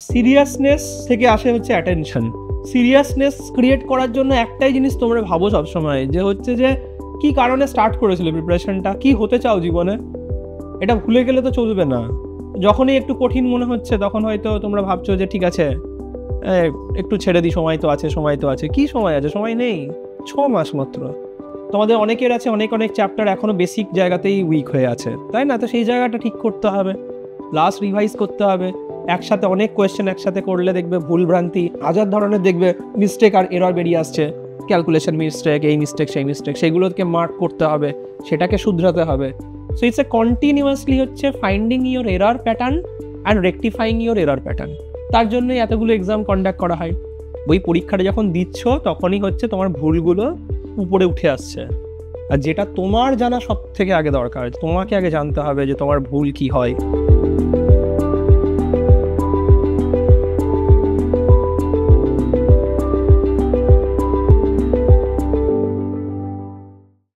Seriousness থেকে আসে হচ্ছে অ্যাটেনশন। সিরিয়াসনেস ক্রিয়েট করার জন্য একটাই জিনিস তোমরা ভাবো সবসময়, যে হচ্ছে যে কি কারণে স্টার্ট করেছিলে প্রিপারেশনটা, কি হতে চাও জীবনে, এটা ভুলে গেলে তো চলবে না। যখনই একটু কঠিন মনে হচ্ছে তখন হয়তো তোমরা ভাবছো যে ঠিক আছে একটু ছেড়ে দিই, সময় তো আছে, সময় তো আছে। কি সময় আছে? সময় নেই, 6 মাস মাত্র। তোমাদের অনেকের আছে অনেক অনেক চ্যাপ্টার এখনো বেসিক জায়গাতেই উইক হয়ে আছে, তাই না? তো সেই জায়গাটা ঠিক করতে হবে, লাস্ট রিভাইজ করতে হবে। একসাথে অনেক কোয়েশ্চেন একসাথে করলে দেখবে ভুল ভ্রান্তি হাজার ধরনের দেখবে মিস্টেক আর এরর বেরিয়ে আসছে, ক্যালকুলেশন মিস্টেক, এই মিস্টেক সেই মিস্টেক, সেগুলোকে মার্ক করতে হবে, সেটাকে শুধরাতে হবে। সো ইটস এ কন্টিনিউয়াসলি হচ্ছে finding your error pattern and rectifying your error pattern. তার জন্যই এতগুলো এক্সাম কন্ডাক্ট করা হয়। ওই পরীক্ষাটা যখন দিচ্ছ তখনই হচ্ছে তোমার ভুলগুলো উপরে উঠে আসছে। আর যেটা তোমার জানা সব থেকে আগে দরকার, তোমাকে আগে জানতে হবে যে তোমার ভুল কি হয়।